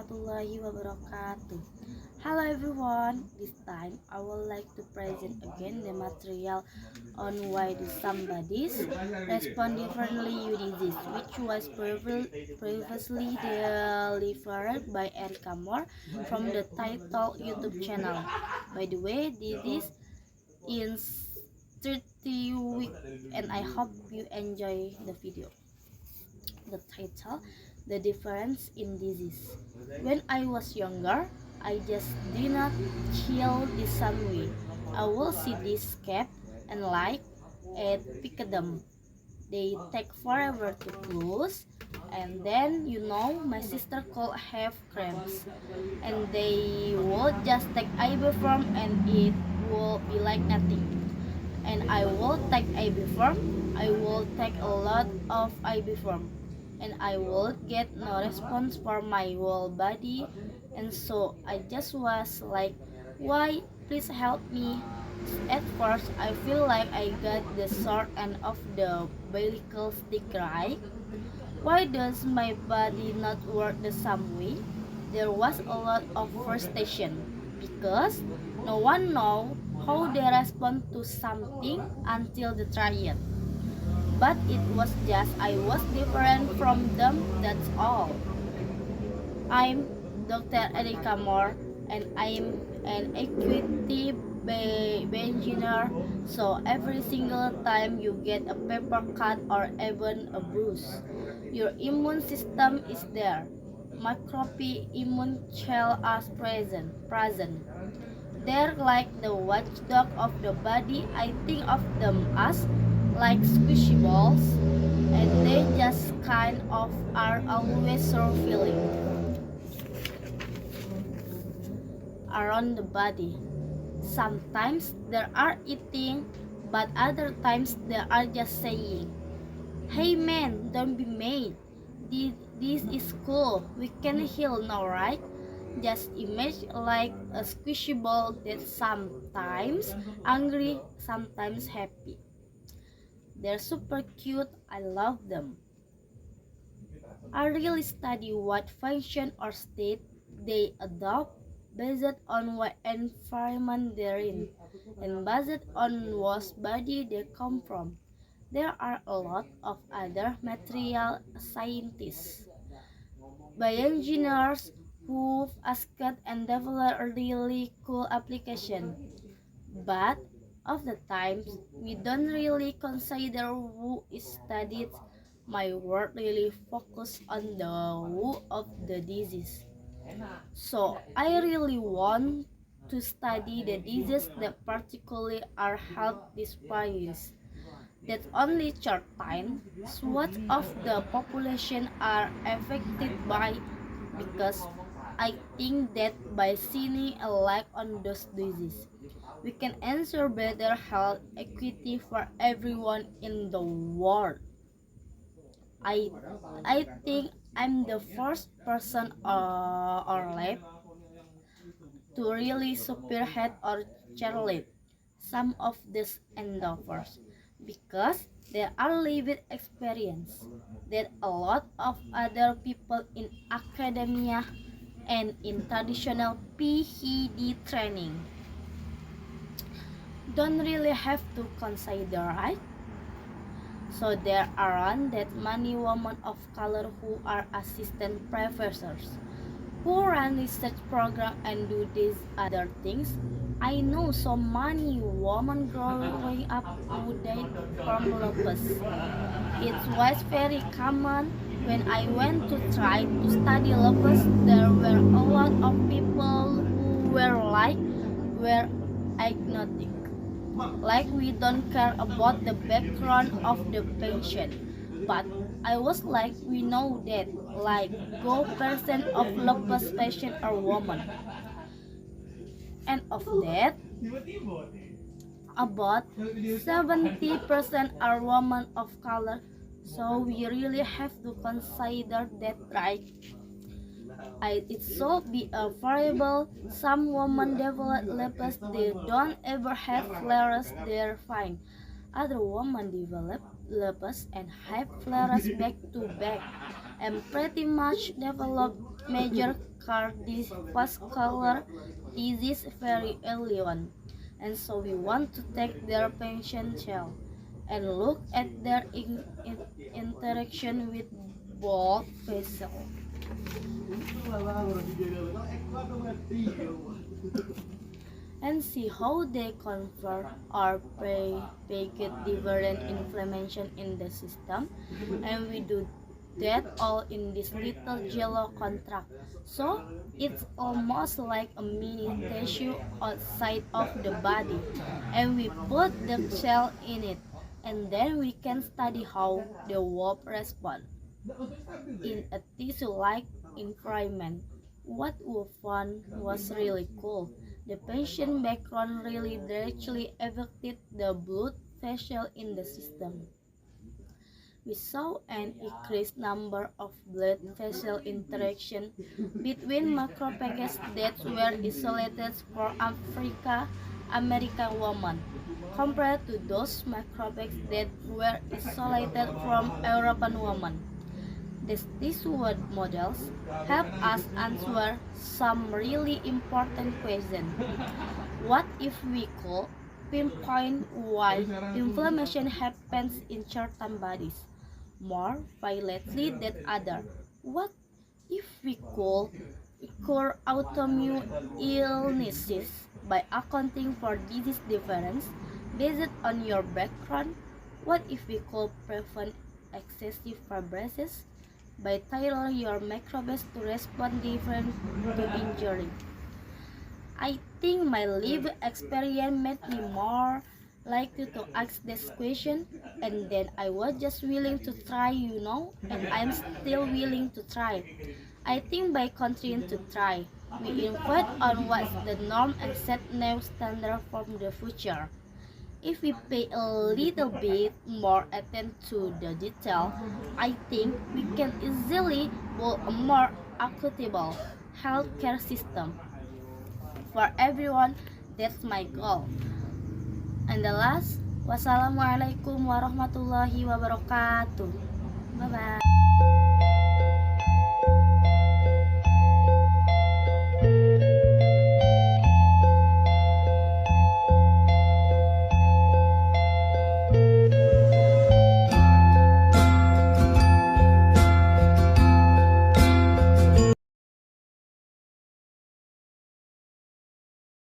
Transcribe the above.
warahmatullahi wabarakatuh. Hello everyone, this time I would like to present again the material on why do somebody's respond differently you disease, which was previously delivered by Erica Moore from the title YouTube channel. By the way, this is in 30 week and I hope you enjoy the video. The title, The Difference in Disease. When I was younger, I just did not kill the same way. I will see this cap and like it pick them. They take forever to close, and then my sister could have cramps, and they will just take ibuprofen and it will be like nothing. And I will take ibuprofen. I will take a lot of ibuprofen, and I will get no response for my whole body. And so I just was like, why? Please help me. At first, I feel like I got the short end of the bicycle stick, right? Why does my body not work the same way? There was a lot of frustration because no one know how they respond to something until they try it. But it was just I was different from them, that's all. I'm Dr. Erika Moore, and I'm an equity engineer. So every single time you get a paper cut or even a bruise, your immune system is there. Microbe immune shell are present. They're like the watchdog of the body. I think of them as like squishy balls, and they just kind of are always circling around the body. Sometimes they are eating, but other times they are just saying, "Hey man, don't be mad. This is cool. We can heal now, right?" Just image like a squishy ball that's sometimes angry, sometimes happy. They're super cute. I love them. I really study what function or state they adopt based on what environment they're in and based on what body they come from. There are a lot of other material scientists, bioengineers who've asked and developed a really cool application. But of the times we don't really consider who is studied. My work really focus on the who of the disease. So I really want to study the diseases that particularly are health disparities. That only short time swaths of the population are affected by, because I think that by shining a light on those diseases, we can ensure better health equity for everyone in the world. I I think I'm the first person or lab to really spearhead or chairlead some of these endeavors, because there are lived experience that a lot of other people in academia and in traditional PhD training don't really have to consider, right? So there aren't that many women of color who are assistant professors, who run research program and do these other things. I know so many women growing up who died from lupus. It was very common when I went to try to study lupus. There were a lot of people who were agnostic, like we don't care about the background of the patient. But I was like, we know that like go percent of lupus patient are women, and of that about 70% are women of color. So we really have to consider that, right? It should be a variable. Some women develop lupus, they don't ever have flares, they're fine. Other women develop lupus and have flares back to back, and pretty much developed major cardiovascular disease very early on. And so we want to take their potential and look at their interaction with blood vessels and see how they convert or propagate different inflammation in the system. And we do that all in this little jello contract. So it's almost like a mini tissue outside of the body, and we put the cell in it, and then we can study how the wall responds in a tissue-like environment. What we found was really cool. The patient background really directly affected the blood vessel in the system. We saw an increased number of blood vessel interaction between macrophages that were isolated for American women compared to those macrophages that were isolated from European women. These models help us answer some really important questions. What if we could pinpoint why inflammation happens in certain bodies more violently than others? What if we could cure autoimmune illnesses by accounting for disease difference based on your background? What if we could prevent excessive fibrosis by tailoring your microbes to respond different to injury? I think my lived experience made me more likely to ask this question, and then I was just willing to try, and I'm still willing to try. I think by continuing to try, we invite on what's the norm and set new standard for the future. If we pay a little bit more attention to the detail, I think we can easily build a more equitable healthcare system for everyone. That's my goal. And the last, wassalamualaikum warahmatullahi wabarakatuh. Bye bye.